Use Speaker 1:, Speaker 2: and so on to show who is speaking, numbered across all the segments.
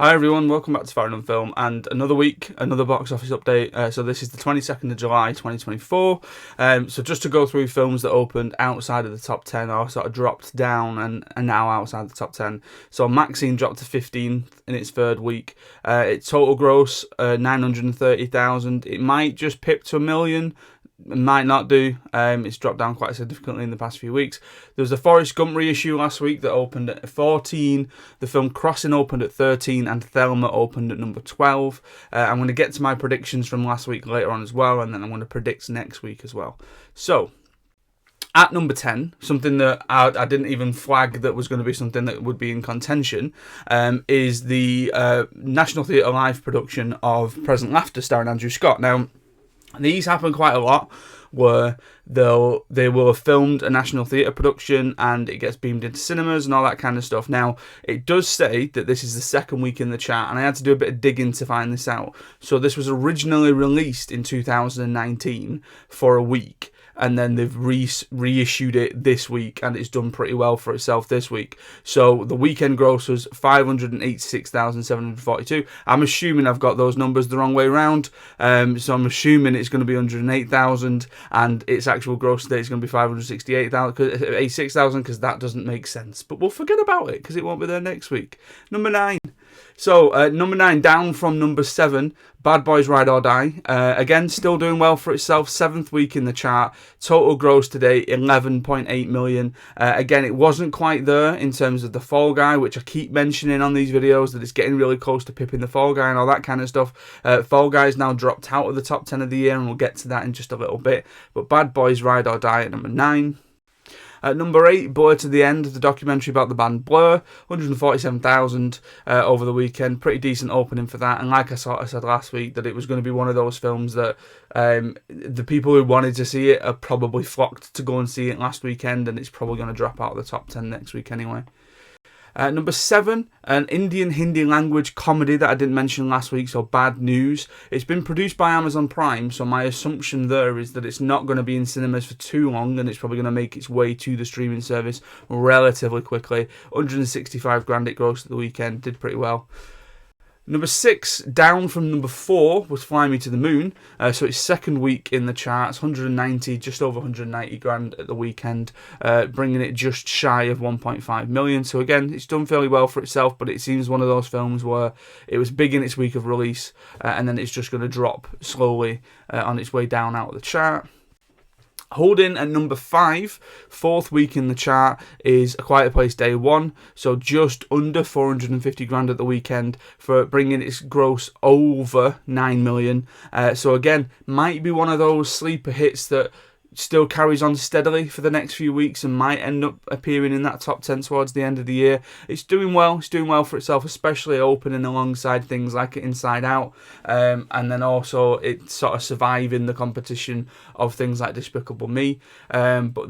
Speaker 1: Hi everyone, welcome back to Farrand Film, and another week, another box office update. So this is the 22nd of July 2024. So just to go through films that opened outside of the top 10 or sort of dropped down and are now outside the top 10. So Maxine dropped to 15th in its third week. Its total gross, 930,000. It might just pip to 1 million. Might not do. It's dropped down quite significantly in the past few weeks. There was a Forrest Gump reissue last week that opened at 14. The film Crossing opened at 13, and Thelma opened at number 12. I'm going to get to my predictions from last week later on as well, and then I'm going to predict next week as well. So, at number 10, something that I didn't even flag that was going to be something that would be in contention, is the National Theatre Live production of Present Laughter starring Andrew Scott. Now, these happen quite a lot, where they will have filmed a National Theatre production and it gets beamed into cinemas and all that kind of stuff. Now, it does say that this is the second week in the chart, and I had to do a bit of digging to find this out. So this was originally released in 2019 for a week, and then they've reissued it this week, and it's done pretty well for itself this week. So the weekend gross was 586,742. I'm assuming I've got those numbers the wrong way around. So I'm assuming it's going to be 108,000, and its actual gross today is going to be 568,000, because that doesn't make sense. But we'll forget about it, because it won't be there next week. Number 9. So, number 9, down from number 7, Bad Boys Ride or Die. Again, still doing well for itself, 7th week in the chart. Total gross today, 11.8 million. Again, it wasn't quite there in terms of the Fall Guy, which I keep mentioning on these videos, that it's getting really close to pipping the Fall Guy and all that kind of stuff. Fall Guy's now dropped out of the top 10 of the year, and we'll get to that in just a little bit. But Bad Boys Ride or Die at number 9. At number 8, Blur to the End, the documentary about the band Blur, 147,000 over the weekend. Pretty decent opening for that. And like I sort of said last week, that it was going to be one of those films that the people who wanted to see it are probably flocked to go and see it last weekend, and it's probably going to drop out of the top 10 next week anyway. Number 7, an Indian Hindi language comedy that I didn't mention last week, so Bad News. It's been produced by Amazon Prime, so my assumption there is that it's not going to be in cinemas for too long, and it's probably going to make its way to the streaming service relatively quickly. 165 grand it grossed at the weekend, did pretty well. Number 6, down from number 4, was Fly Me to the Moon. So it's second week in the charts, just over 190 grand at the weekend, bringing it just shy of 1.5 million. So again, it's done fairly well for itself, but it seems one of those films where it was big in its week of release, and then it's just going to drop slowly on its way down out of the chart. Holding at number 5, 4th week in the chart, is A Quiet Place Day 1, so just under 450 grand at the weekend, for bringing its gross over 9 million. So again, might be one of those sleeper hits that still carries on steadily for the next few weeks and might end up appearing in that top 10 towards the end of the year. It's doing well for itself, especially opening alongside things like Inside Out, and then also it's sort of surviving the competition of things like Despicable Me. But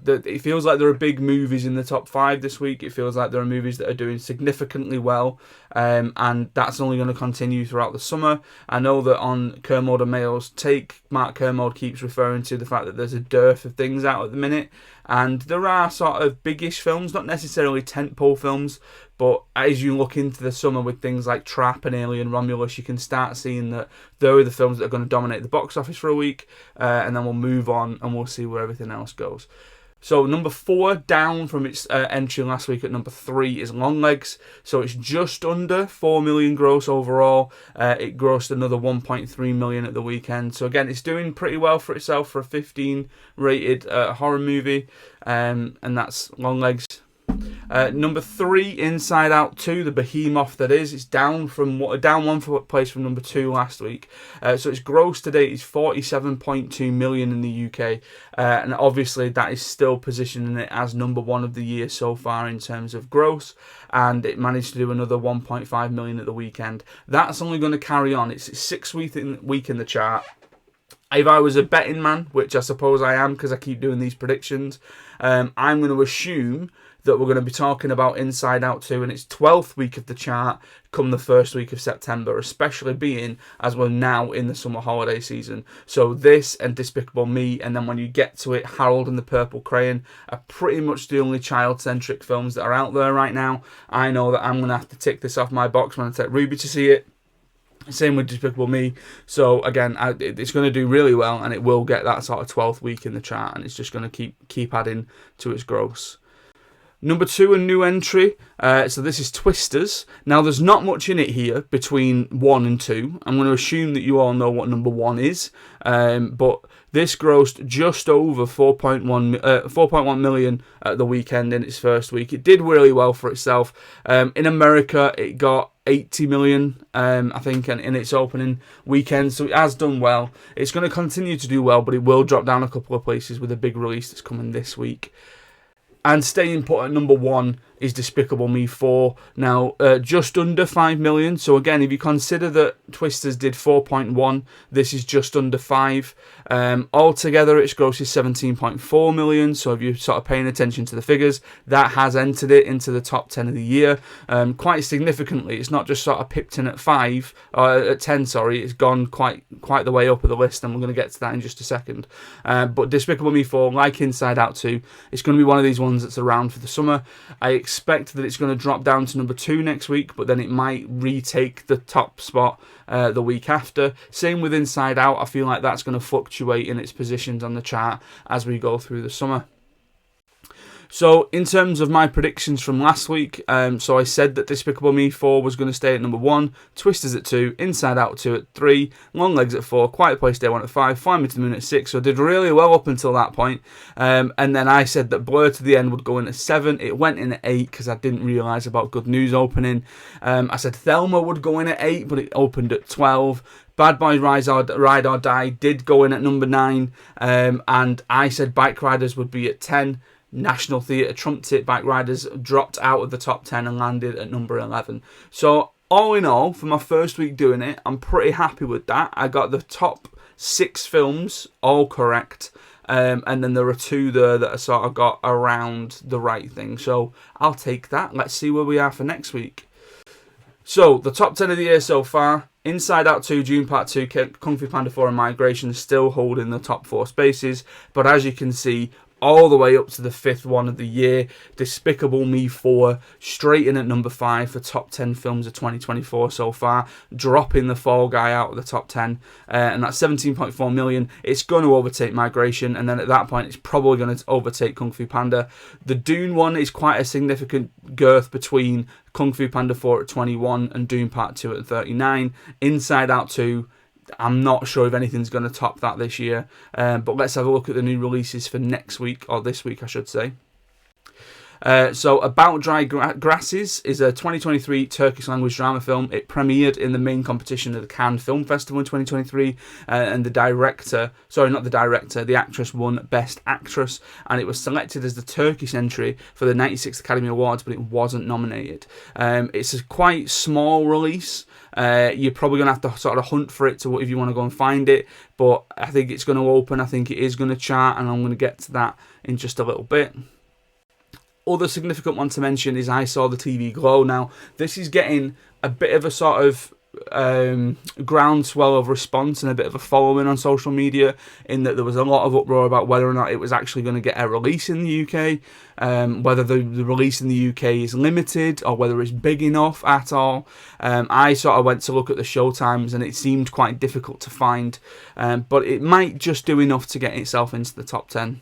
Speaker 1: it feels like there are big movies in the top 5 this week. It feels like there are movies that are doing significantly well, and that's only going to continue throughout the summer. I know that on Kermode and Mail's Take, Mark Kermode keeps referring to the fact that there's a dearth of things out at the minute, and there are sort of biggish films, not necessarily tentpole films, but as you look into the summer with things like Trap and Alien Romulus, you can start seeing that there are the films that are going to dominate the box office for a week, and then we'll move on and we'll see where everything else goes. So number 4, down from its entry last week at number 3, is Longlegs. So it's just under 4 million gross overall. It grossed another 1.3 million at the weekend. So again, it's doing pretty well for itself for a 15 rated horror movie, and that's Longlegs. Number 3, Inside Out 2, the behemoth that is. It's down one place from number 2 last week. So its gross to date is 47.2 million in the UK, and obviously that is still positioning it as number 1 of the year so far in terms of gross, and it managed to do another 1.5 million at the weekend. That's only going to carry on. It's its 6th week in the chart. If I was a betting man, which I suppose I am because I keep doing these predictions, I'm going to assume that we're going to be talking about Inside Out 2 in its 12th week of the chart come the first week of September, especially being as we're now in the summer holiday season. So this and Despicable Me, and then when you get to it, Harold and the Purple Crayon are pretty much the only child-centric films that are out there right now. I know that I'm going to have to tick this off my box when I take Ruby to see it. Same with Despicable Me. So again, it's going to do really well, and it will get that sort of 12th week in the chart, and it's just going to keep adding to its gross. Number 2, a new entry. So this is Twisters. Now, there's not much in it here between 1 and 2. I'm going to assume that you all know what number 1 is. But this grossed just over 4.1 million at the weekend in its first week. It did really well for itself. In America, it got 80 million, I think, in its opening weekend. So it has done well. It's going to continue to do well, but it will drop down a couple of places with a big release that's coming this week. And staying put at number 1 is Despicable Me 4. Now, just under 5 million. So again, if you consider that Twisters did 4.1, this is just under 5. Altogether, its gross is 17.4 million. So if you're sort of paying attention to the figures, that has entered it into the top 10 of the year quite significantly. It's not just sort of pipped in at 5, or at 10, sorry. It's gone quite the way up of the list, and we're going to get to that in just a second. But Despicable Me 4, like Inside Out 2, it's going to be one of these ones that's around for the summer. I expect that it's going to drop down to number 2 next week, but then it might retake the top spot the week after. Same with Inside Out. I feel like that's going to fluctuate in its positions on the chart as we go through the summer. So, in terms of my predictions from last week, so I said that Despicable Me 4 was going to stay at number 1, Twisters at 2, Inside Out 2 at 3, Long Legs at 4, Quiet Place Day 1 at 5, Fly Me to the Moon at 6, so I did really well up until that point. And then I said that Blur to the End would go in at 7, it went in at 8 because I didn't realise about Good News opening. I said Thelma would go in at 8, but it opened at 12. Bad Boys Ride or Die did go in at number 9, and I said Bike Riders would be at 10. National Theatre trumped it. Bike Riders dropped out of the top 10 and landed at number 11. So all in all, for my first week doing it, I'm pretty happy with that. I got the top 6 films all correct. And then there are 2 there that I sort of got around the right thing. So I'll take that. Let's see where we are for next week. So the top 10 of the year so far. Inside Out 2, June Part 2, Kung Fu Panda 4 and Migration still holding the top 4 spaces. But as you can see, all the way up to the 5th one of the year, Despicable Me 4, straight in at number 5 for top 10 films of 2024 so far, dropping The Fall Guy out of the top 10, and that's 17.4 million. It's going to overtake Migration, and then at that point, it's probably going to overtake Kung Fu Panda. The Dune one is quite a significant girth between Kung Fu Panda 4 at 21 and Dune Part 2 at 39. Inside Out 2, I'm not sure if anything's going to top that this year, but let's have a look at the new releases for next week, or this week I should say. So About Dry Grasses is a 2023 Turkish language drama film. It premiered in the main competition of the Cannes Film Festival in 2023, and the actress won Best Actress, and it was selected as the Turkish entry for the 96th Academy Awards, but it wasn't nominated. It's a quite small release. You're probably going to have to sort of hunt for it if you want to go and find it, but I think it's going to open. I think it is going to chart, and I'm going to get to that in just a little bit. Other significant one to mention is I Saw the TV Glow. Now, this is getting a bit of a sort of groundswell of response and a bit of a following on social media, in that there was a lot of uproar about whether or not it was actually going to get a release in the UK, whether the release in the UK is limited or whether it's big enough at all. I sort of went to look at the showtimes and it seemed quite difficult to find, but it might just do enough to get itself into the top 10.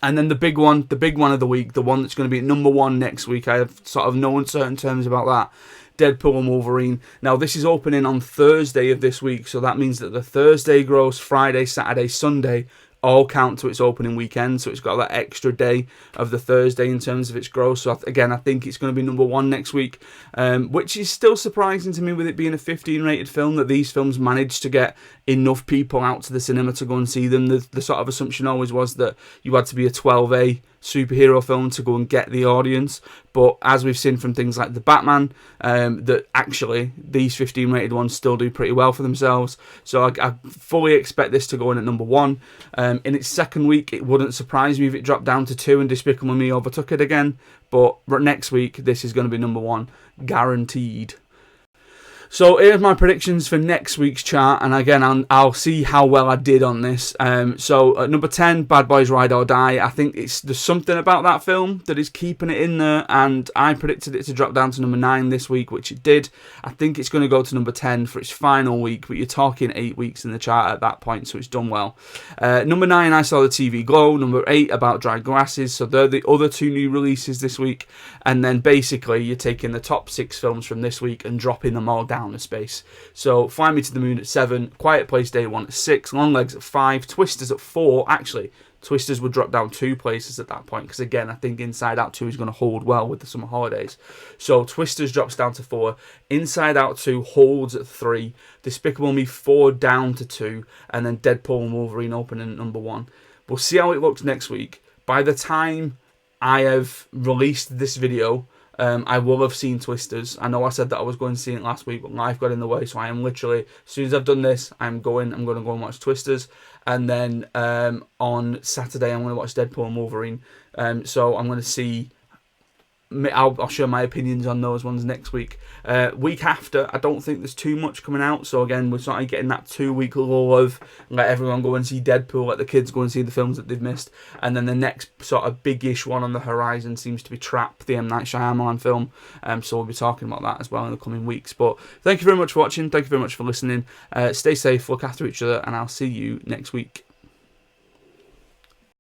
Speaker 1: And then the big one of the week, the one that's going to be at number 1 next week, I have sort of no uncertain terms about that, Deadpool and Wolverine. Now, this is opening on Thursday of this week, so that means that the Thursday gross, Friday, Saturday, Sunday all count to its opening weekend, so it's got that extra day of the Thursday in terms of its gross. So again, I think it's going to be number 1 next week, which is still surprising to me with it being a 15 rated film, that these films managed to get enough people out to the cinema to go and see them. The sort of assumption always was that you had to be a 12A superhero film to go and get the audience. But as we've seen from things like the Batman, that actually these 15 rated ones still do pretty well for themselves. So I fully expect this to go in at number 1. In its second week, it wouldn't surprise me if it dropped down to 2 and Despicable Me overtook it again. But next week, this is going to be number 1, guaranteed. So here's my predictions for next week's chart, and again, I'll see how well I did on this. So at number 10, Bad Boys Ride or Die. I think there's something about that film that is keeping it in there, and I predicted it to drop down to number 9 this week, which it did. I think it's going to go to number 10 for its final week, but you're talking 8 weeks in the chart at that point, so it's done well. Number 9, I Saw the TV Glow. Number 8, About Dry Glasses. So they're the other 2 new releases this week, and then basically you're taking the top 6 films from this week and dropping them all down a space. So Fly Me to the Moon at 7, Quiet Place Day 1 at 6, Long Legs at 5, Twisters at 4. Actually, Twisters would drop down 2 places at that point, because again, I think Inside Out 2 is going to hold well with the summer holidays. So Twisters drops down to 4, Inside Out 2 holds at 3, Despicable Me 4 down to 2, and then Deadpool and Wolverine opening at number 1. We'll see how it looks next week. By the time I have released this video, I will have seen Twisters. I know I said that I was going to see it last week, but life got in the way, so I am literally, as soon as I've done this, I'm going to go and watch Twisters, and then on Saturday I'm going to watch Deadpool and Wolverine. So I'm going to see, I'll share my opinions on those ones next week. Week after, I don't think there's too much coming out, so again, we're sort of getting that 2-week lull of let everyone go and see Deadpool, let the kids go and see the films that they've missed, and then the next sort of big-ish one on the horizon seems to be Trap, the M. Night Shyamalan film, so we'll be talking about that as well in the coming weeks. But thank you very much for watching, thank you very much for listening, stay safe, look after each other, and I'll see you next week.